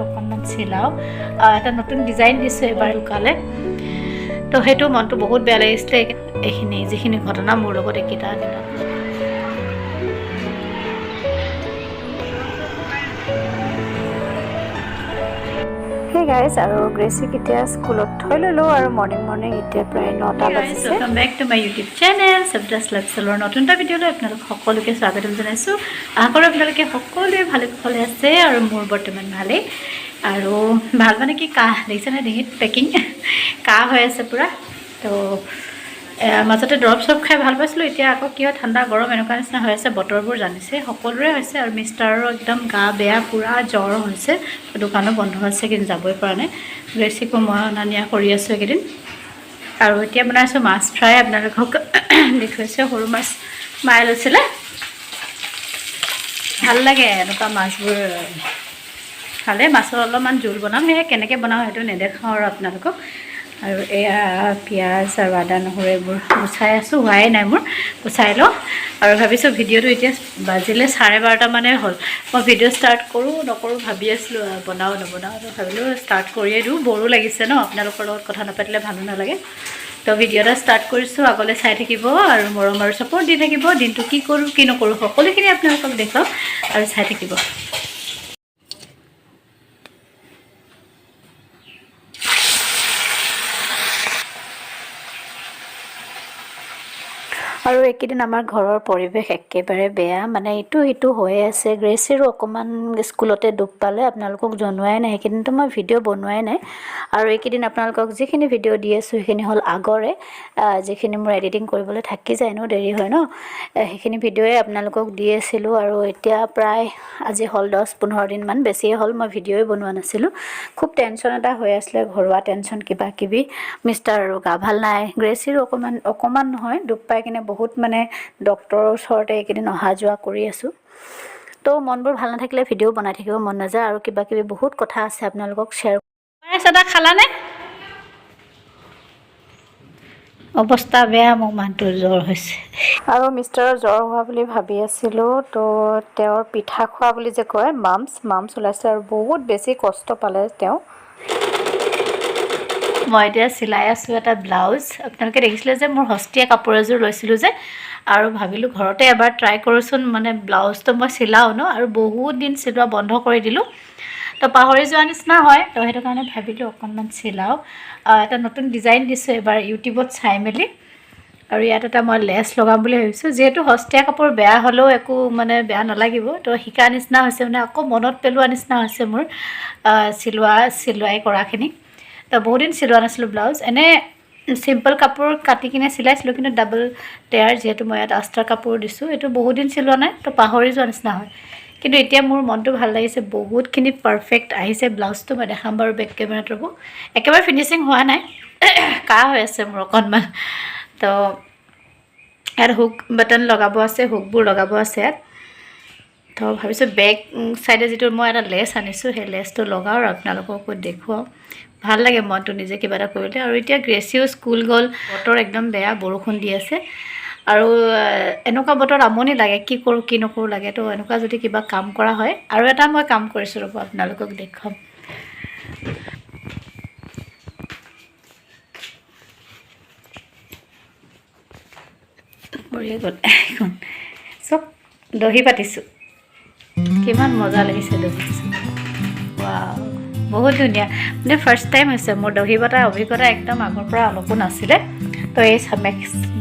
অকণমান চিলাওঁ এটা নতুন ডিজাইন দিছোঁ এবাৰ লুকালে তো সেইটো মনটো বহুত বেয়া লাগিছিলে এইখিনি যিখিনি ঘটনা মোৰ লগত এইকেইটা দিনত Hey guys, আৰু গ্ৰেচিক এতিয়া স্কুলত থৈ ললোঁ আৰু মৰ্ণিং এতিয়া প্ৰায় 9টা বাজিছে। Welcome back to my YouTube channel, Sabdas Lifestyle নতুন এটা ভিডিঅ'লৈ আপোনালোক সকলোকে স্বাগতম জনাইছোঁ। আশা কৰোঁ আপোনালোকে সকলোৱে ভালে কুশলে আছে আৰু মোৰ বৰ্তমান ভালেই আৰু ভাল মানে কি কাহ দেখিছেনে ডিঙিত পেকিং কাহ হৈ আছে পুৰা তো মাজতে দৰৱ চৰব খাই ভাল পাইছিলোঁ এতিয়া আকৌ কিয় ঠাণ্ডা গৰম এনেকুৱা নিচিনা হৈ আছে বতৰবোৰ জানিছে সকলোৰে হৈছে আৰু মিষ্টাৰৰ একদম গা বেয়া পুৰা জ্বৰ হৈছে দোকানো বন্ধ আছে কিন্তু যাবই পৰা নাই গ্ৰেচিকো মই অনা নিয়া কৰি আছোঁ এইকেইদিন আৰু এতিয়া বনাইছোঁ মাছ ফ্ৰাই আপোনালোকক দেখুৱাইছোঁ সৰু মাছ মায়ে লৈছিলে ভাল লাগে এনেকুৱা মাছবোৰ খালে মাছৰ অলপমান জোল বনাম সেয়া কেনেকৈ বনাওঁ সেইটো নেদেখাওঁ আৰু আপোনালোকক আৰু এয়া পিঁয়াজ আৰু আদা নহৰু এইবোৰ গুচাই আছোঁ হোৱাই নাই মোৰ গুচাই লওঁ আৰু ভাবিছোঁ ভিডিঅ'টো এতিয়া বাজিলে 12:30 মানে হ'ল মই ভিডিঅ' ষ্টাৰ্ট কৰোঁ নকৰোঁ ভাবি আছিলোঁ বনাওঁ নবনাওঁ তো ভাবিলোঁ ষ্টাৰ্ট কৰিয়ে দিওঁ বৰো লাগিছে ন আপোনালোকৰ লগত কথা নাপাতিলে ভালো নালাগে তো ভিডিঅ' এটা ষ্টাৰ্ট কৰিছোঁ আগলৈ চাই থাকিব আৰু মৰম আৰু ছাপোৰ্ট দি থাকিব দিনটো কি কৰোঁ কি নকৰোঁ সকলোখিনি আপোনালোকক দেখুৱাম আৰু চাই থাকিব আৰু এইকেইদিন আমাৰ ঘৰৰ পৰিৱেশ একেবাৰে বেয়া মানে ইটো হৈয়ে আছে গ্ৰেচিৰো অকণমান স্কুলতে দুখ পালে আপোনালোকক জনোৱাই নাই সেইকেইদিনতো মই ভিডিঅ' বনোৱাই নাই আৰু এইকেইদিন আপোনালোকক যিখিনি ভিডিঅ' দি আছোঁ সেইখিনি হ'ল আগৰে যিখিনি মোৰ এডিটিং কৰিবলৈ থাকি যায় ন দেৰি হয় ন সেইখিনি ভিডিঅ'য়ে আপোনালোকক দি আছিলোঁ আৰু এতিয়া প্ৰায় আজি হ'ল 10-15 দিনমান বেছিয়ে হ'ল মই ভিডিঅ'ই বনোৱা নাছিলোঁ খুব টেনশ্যন এটা হৈ আছিলে ঘৰুৱা টেনশ্যন কিবা কিবি মিষ্টাৰ আৰু গা ভাল নাই গ্ৰেচিৰো অকণমান নহয় দুখ পাই কিনে বহুত মানে ডক্টৰৰ ওচৰতে এইকেইদিন অহা যোৱা কৰি আছোঁ তো মনবোৰ ভাল নাথাকিলে ভিডিঅ' বনাই থাকিব মন নাযায় আৰু কিবা কিবি বহুত কথা আছে আপোনালোকক শ্বেয়াৰ এটা খালানে অৱস্থা বেয়া মোৰ মানুহটোৰ জ্বৰ হৈছে আৰু মিষ্টাৰৰ জ্বৰ হোৱা বুলি ভাবি আছিলোঁ তো তেওঁৰ পিঠা খোৱা বুলি যে কয় মামছ ওলাইছে আৰু বহুত বেছি কষ্ট পালে তেওঁ মই এতিয়া চিলাই আছোঁ এটা ব্লাউজ আপোনালোকে দেখিছিলে যে মোৰ হস্তীয়া কাপোৰ এযোৰ লৈছিলোঁ যে আৰু ভাবিলোঁ ঘৰতে এবাৰ ট্ৰাই কৰোঁচোন মানে ব্লাউজটো মই চিলাওঁ ন আৰু বহুত দিন চিলোৱা বন্ধ কৰি দিলোঁ তো পাহৰি যোৱা নিচিনা হয় তো সেইটো কাৰণে ভাবিলোঁ অকণমান চিলাওঁ এটা নতুন ডিজাইন দিছোঁ এবাৰ ইউটিউবত চাই মেলি আৰু ইয়াত এটা মই লেছ লগাম বুলি ভাবিছোঁ যিহেতু হস্তীয়া কাপোৰ বেয়া হ'লেও একো মানে বেয়া নালাগিব তো শিকা নিচিনা হৈছে মানে আকৌ মনত পেলোৱা নিচিনা হৈছে মোৰ চিলোৱাই কৰাখিনি তো বহুত দিন চিলোৱা নাছিলোঁ ব্লাউজ এনে চিম্পল কাপোৰ কাটি কিনে চিলাইছিলোঁ কিন্তু ডাবল টেয়াৰ যিহেতু মই ইয়াত আষ্টাৰ কাপোৰ দিছোঁ এইটো বহুত দিন চিলোৱা নাই তো পাহৰি যোৱা নিচিনা হয় কিন্তু এতিয়া মোৰ মনটো ভাল লাগিছে বহুতখিনি পাৰফেক্ট আহিছে ব্লাউজটো মই দেখাম বাৰু বেক কেমেৰাত ৰ'ব একেবাৰে ফিনিচিং হোৱা নাই কাহ হৈ আছে মোৰ অকণমান তো ইয়াত হুক বাটন লগাব আছে হুকবোৰ লগাব আছে ইয়াত তো ভাবিছোঁ বেক চাইডে যিটো মই এটা লেছ আনিছোঁ সেই লেছটো লগাওঁ আৰু আপোনালোককো দেখুৱাওঁ ভাল লাগে মনটো নিজে কিবা এটা কৰিলে আৰু এতিয়া গ্ৰেচিও স্কুল গ'ল বতৰ একদম বেয়া বৰষুণ দি আছে আৰু এনেকুৱা বতৰত আমনি লাগে কি কৰোঁ কি নকৰোঁ লাগে তো এনেকুৱা যদি কিবা কাম কৰা হয় আৰু এটা মই কাম কৰিছোঁ ৰ'ব আপোনালোকক দেখুৱাম বঢ়িয়া গ'ল এখন চব দহি পাতিছোঁ কিমান মজা লাগিছে দহি ৱাও বহুত ধুনীয়া মানে ফাৰ্ষ্ট টাইম হৈছে মোৰ দহি বটাৰ অভিজ্ঞতা একদম আগৰ পৰা অলপো নাছিলে তো এই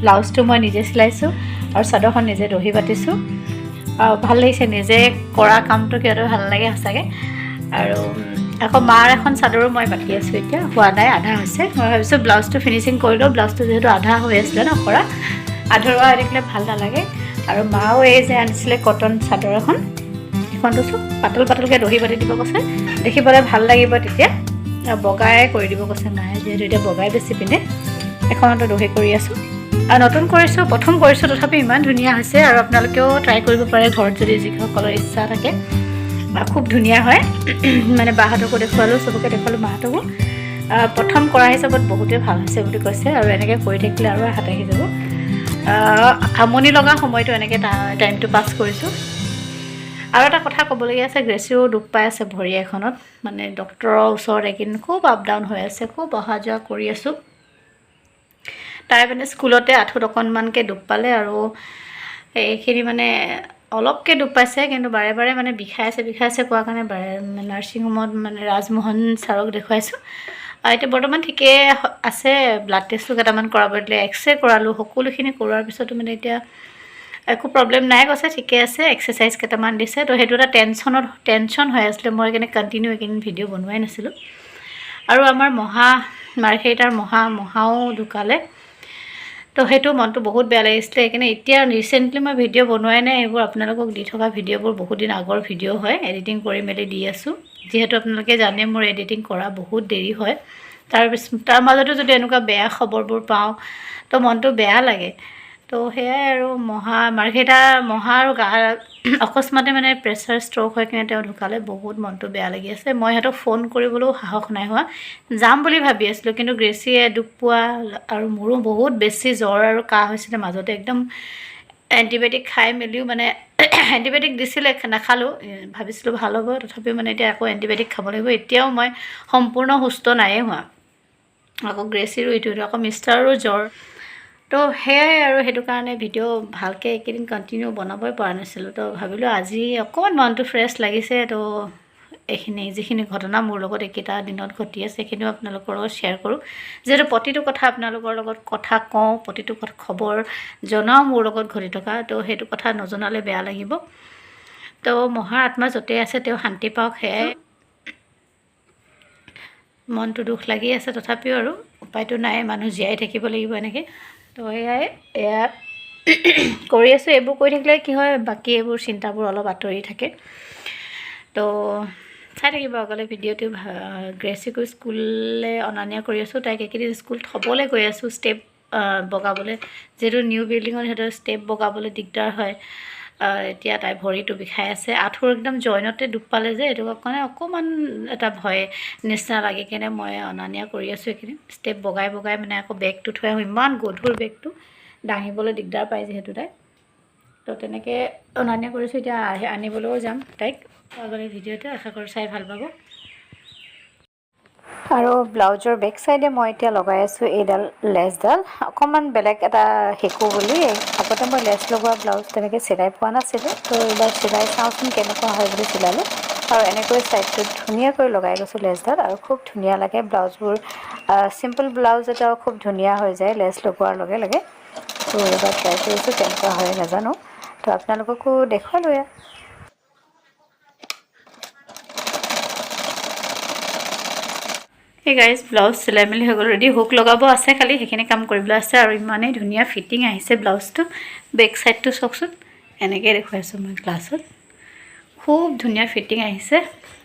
ব্লাউজটো মই নিজে চিলাইছোঁ আৰু চাদৰখন নিজে দহি বাতিছোঁ আৰু ভাল লাগিছে নিজে কৰা কামটো কিয়নো ভাল লাগে সঁচাকৈ আৰু আকৌ মাৰ এখন চাদৰো মই বাতি আছোঁ এতিয়া হোৱা নাই আধা হৈছে মই ভাবিছোঁ ব্লাউজটো ফিনিচিং কৰি লওঁ ব্লাউজটো যিহেতু আধা হৈ আছিলে ন কৰা আধৰুৱা হৈ থাকিলে ভাল নালাগে আৰু মাও এই যে আনিছিলে কটন চাদৰ এখন এইখনটো চব পাতলকৈ দহি বাতি দিব কৈছে দেখিবলৈ ভাল লাগিব তেতিয়া বগাই কৰি দিব কৈছে মায়ে যিহেতু এতিয়া বগাই বেছি পিন্ধে এখনতো দহি কৰি আছোঁ আৰু নতুন কৰিছোঁ প্ৰথম কৰিছোঁ তথাপি ইমান ধুনীয়া হৈছে আৰু আপোনালোকেও ট্ৰাই কৰিব পাৰে ঘৰত যদি যিসকলৰ ইচ্ছা থাকে খুব ধুনীয়া হয় মানে বাহঁতকো দেখুৱালোঁ চবকে দেখুৱালোঁ মাহঁতকো প্ৰথম কৰা হিচাপত বহুতেই ভাল হৈছে বুলি কৈছে আৰু এনেকৈ কৰি থাকিলে আৰু হাত আহি যাব আমনি লগা সময়টো এনেকৈ টাইমটো পাছ কৰিছোঁ আৰু এটা কথা ক'বলগীয়া আছে, গ্ৰেচিও দুখ পাই আছে ভৰি এখনত, মানে ডক্তৰৰ ওচৰত এইকেইদিন খুব আপ ডাউন হৈ আছে, খুব অহা যোৱা কৰি আছোঁ। তাই মানে স্কুলতে আঁঠুত অকণমানকৈ দুখ পালে আৰু এইখিনি মানে অলপকৈ দুখ পাইছে, কিন্তু বাৰে বাৰে মানে বিষাইছে কোৱাৰ কাৰণে নাৰ্ছিং হোমত মানে ৰাজমোহন ছাৰক দেখুৱাইছোঁ। এতিয়া বৰ্তমান ঠিকে আছে, ব্লাড টেষ্টো কেইটামান কৰাব দিলে, এক্সৰে কৰালোঁ, সকলোখিনি কৰোৱাৰ পিছতো মানে এতিয়া একো প্ৰব্লেম নাই কৈছে, ঠিকে আছে। এক্সাৰচাইজ কেইটামান দিছে, তো সেইটো এটা টেনশ্যন হৈ আছিলে, মই সেইকাৰণে কণ্টিনিউ এইকেইদিন ভিডিঅ' বনোৱাই নাছিলোঁ। আৰু আমাৰ মাৰ্ঘেৰিটাৰ মহাও ঢুকালে, তো সেইটো মনটো বহুত বেয়া লাগিছিলে। সেইকাৰণে এতিয়া ৰিচেণ্টলি মই ভিডিঅ' বনোৱাই নাই, এইবোৰ আপোনালোকক দি থকা ভিডিঅ'বোৰ বহুত দিন আগৰ ভিডিঅ' হয়, এডিটিং কৰি মেলি দি আছোঁ। যিহেতু আপোনালোকে জানে মোৰ এডিটিং কৰা বহুত দেৰি হয়, তাৰ মাজতো যদি এনেকুৱা বেয়া খবৰবোৰ পাওঁ তো মনটো বেয়া লাগে। তো সেয়াই আৰু মাৰ্ঘেৰিটা আৰু অকস্মাতে মানে প্ৰেছাৰ ষ্ট্ৰ'ক হৈ কিনে তেওঁ ঢুকালে, বহুত মনটো বেয়া লাগি আছে। মই সিহঁতক ফোন কৰিবলৈও সাহস নাই হোৱা, যাম বুলি ভাবি আছিলোঁ, কিন্তু গ্ৰেচিয়ে দুখ পোৱা আৰু মোৰো বহুত বেছি জ্বৰ আৰু কাহ হৈছিলে মাজতে, একদম এণ্টিবায়'টিক খাই মেলিও মানে এণ্টিবায়'টিক দিছিলে, নাখালোঁ, ভাবিছিলোঁ ভাল হ'ব, তথাপিও মানে এতিয়া আকৌ এণ্টিবায়'টিক খাব লাগিব। এতিয়াও মই সম্পূৰ্ণ সুস্থ নাইয়ে হোৱা, আকৌ গ্ৰেচিৰো ইটো আকৌ মিষ্টাৰৰো জ্বৰ। তো সেয়াই আৰু সেইটো কাৰণে ভিডিঅ' ভালকৈ এইকেইদিন কণ্টিনিউ বনাবই পৰা নাছিলোঁ। তো ভাবিলোঁ আজি অকণমান মনটো ফ্ৰেছ লাগিছে, তো যিখিনি ঘটনা মোৰ লগত এইকেইটা দিনত ঘটি আছে সেইখিনিও আপোনালোকৰ লগত শ্বেয়াৰ কৰোঁ। যিহেতু প্ৰতিটো কথা আপোনালোকৰ লগত কথা কওঁ, প্ৰতিটো খবৰ জনাওঁ মোৰ লগত ঘটি থকা, তো সেইটো কথা নজনালে বেয়া লাগিব। তো মহাৰ আত্মা য'তেই আছে তেওঁ শান্তি পাওক, সেয়াই মনটো দুখ লাগি আছে, তথাপিও আৰু উপায়টো নাই, মানুহ জীয়াই থাকিব লাগিব এনেকৈ। তো এয়া কৰি আছোঁ। এইবোৰ কৰি থাকিলে কি হয়, বাকী এইবোৰ চিন্তাবোৰ অলপ আঁতৰি থাকে। তো চাই থাকিব আগলৈ ভিডিঅ'টো। গ্ৰেচিকো স্কুললৈ অনা নিয়া কৰি আছোঁ, তাইক এইকেইদিন স্কুল থ'বলৈ গৈ আছোঁ, ষ্টেপ বগাবলৈ, যিহেতু নিউ বিল্ডিঙত সিহঁতৰ ষ্টেপ বগাবলৈ দিগদাৰ হয়। এতিয়া তাই ভৰিটো বিষাই আছে, আঁঠুৰ একদম জইনতে দুখ পালে যে, এইটো কাৰণে অকণমান এটা ভয় নিচিনা লাগি কিনে মই অনা নিয়া কৰি আছোঁ। এইখিনি ষ্টেপ বগাই মানে আকৌ বেগটো থৈ আহোঁ, ইমান গধুৰ বেগটো দাঙিবলৈ দিগদাৰ পায় যিহেতু তাই, তো তেনেকৈ অনা নিয়া কৰিছোঁ। এতিয়া আনিবলৈও যাম তাইক আগলৈ ভিডিঅ'টো, আশা কৰোঁ চাই ভাল পাব। আৰু ব্লাউজৰ বেক চাইডে মই এতিয়া লগাই আছোঁ এইডাল লেছডাল, অকণমান বেলেগ এটা শিকোঁ বুলি। আগতে মই লেছ লগোৱা ব্লাউজ তেনেকৈ চিলাই পোৱা নাছিলোঁ, তো এইবাৰ চিলাই চাওঁচোন কেনেকুৱা হয় বুলি চিলালোঁ, আৰু এনেকৈ চাইডটোত ধুনীয়াকৈ লগাই গৈছোঁ লেছডাল, আৰু খুব ধুনীয়া লাগে ব্লাউজবোৰ। চিম্পল ব্লাউজ এটাও খুব ধুনীয়া হৈ যায় লেছ লগোৱাৰ লগে লগে। তো এইবাৰ ট্ৰাই কৰিছোঁ, কেনেকুৱা হয় নাজানো, তো আপোনালোককো দেখুৱালোৱে। সেই গাইজ ব্লাউজ চিলাই মেলি হৈ গ'ল, ৰেডি। হুক লগাব আছে খালি, সেইখিনি কাম কৰিবলৈ আছে। আৰু ইমানেই ধুনীয়া ফিটিং আহিছে ব্লাউজটো, বেক চাইডটো চাওকচোন, এনেকৈ দেখুৱাইছোঁ মই ক্লাছত, খুব ধুনীয়া ফিটিং আহিছে।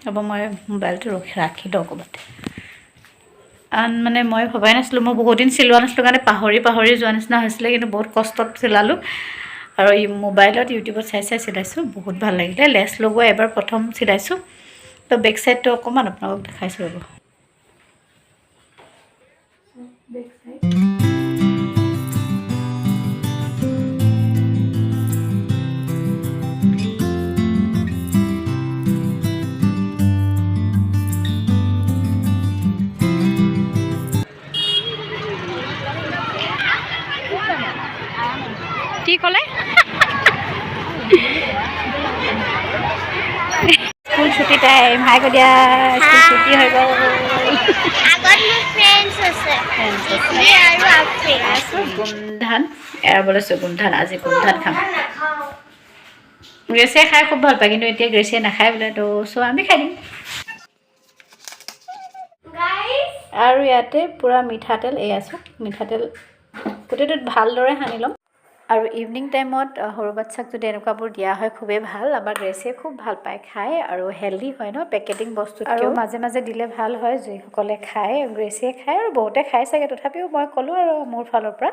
হ'ব মই মোবাইলটো ৰাখি লওঁ ক'ৰবাতে, মানে মই ভবাই নাছিলোঁ, মই বহুত দিন চিলোৱা নাছিলোঁ কাৰণে পাহৰি যোৱা নিচিনা হৈছিলে, কিন্তু বহুত কষ্টত চিলালোঁ। আৰু মোবাইলত ইউটিউবত চাই চিলাইছোঁ, বহুত ভাল লাগিলে। লেছ লগোৱা এবাৰ প্ৰথম চিলাইছোঁ, তো বেক চাইডটো অকণমান আপোনালোকক দেখাইছোঁ ৰ'ব। বেক চাইড কি ক'লে? স্কুল ছুটি টাইম, হাই দিয়া, স্কুল ছুটি হৈ গ'ল। গোমধান এৰাবলৈ গোমধান, আজি গোমধান খাম। গ্ৰেচিয়ে খাই খুব ভাল পায়, কিন্তু এতিয়া গ্ৰেচিয়ে নাখায় বোলে, তো আমি খাই দিম। আৰু ইয়াতে পূৰা মিঠাতেল, মিঠাতেল গোটেইটোত ভালদৰে সানি ল'ম। আৰু ইভিনিং টাইমত সৰু বাচ্ছাক যদি এনেকুৱাবোৰ দিয়া হয় খুবেই ভাল। আমাৰ গ্ৰেচিয়ে খুব ভাল পায় খাই, আৰু হেল্ডি হয় ন পেকেটিং বস্তু, আৰু মাজে মাজে দিলে ভাল হয়, যিসকলে খায়। গ্ৰেচিয়ে খায় আৰু বহুতে খাই চাগে, তথাপিও মই ক'লোঁ আৰু মোৰ ফালৰ পৰা।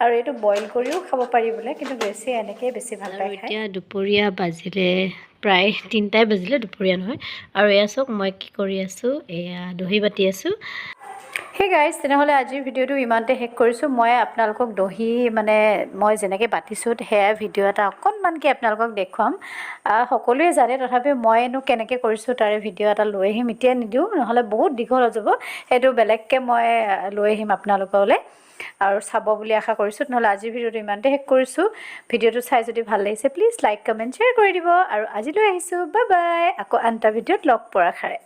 আৰু এইটো বইল কৰিও খাব পাৰি বোলে, কিন্তু গ্ৰেচিয়ে এনেকেই বেছি ভাল পায় খাই। এতিয়া দুপৰীয়া বাজিলে প্ৰায় 3টাই বাজিলে, দুপৰীয়া নহয়। আৰু এয়া চাওক মই কি কৰি আছোঁ, এয়া দহি বাতি আছোঁ। হে গাইজ, তেনেহ'লে আজিৰ ভিডিঅ'টো ইমানতে শেষ কৰিছোঁ। মই আপোনালোকক দহি মানে মই যেনেকৈ বাতিছোঁ সেয়া ভিডিঅ' এটা অকণমানকৈ আপোনালোকক দেখুৱাম। সকলোৱে জানে, তথাপিও মইনো কেনেকৈ কৰিছোঁ তাৰে ভিডিঅ' এটা লৈ আহিম। এতিয়া নিদিওঁ, নহ'লে বহুত দীঘল হৈ যাব। সেইটো বেলেগকৈ মই লৈ আহিম আপোনালোকলৈ আৰু চাব বুলি আশা কৰিছোঁ। নহ'লে আজিৰ ভিডিঅ'টো ইমানতে শেষ কৰিছোঁ। ভিডিঅ'টো চাই যদি ভাল লাগিছে প্লিজ লাইক কমেণ্ট শ্বেয়াৰ কৰি দিব। আৰু আজিলৈ আহিছোঁ, বাই বাই। আকৌ আন এটা ভিডিঅ'ত লগ পোৱাৰ আশাৰে।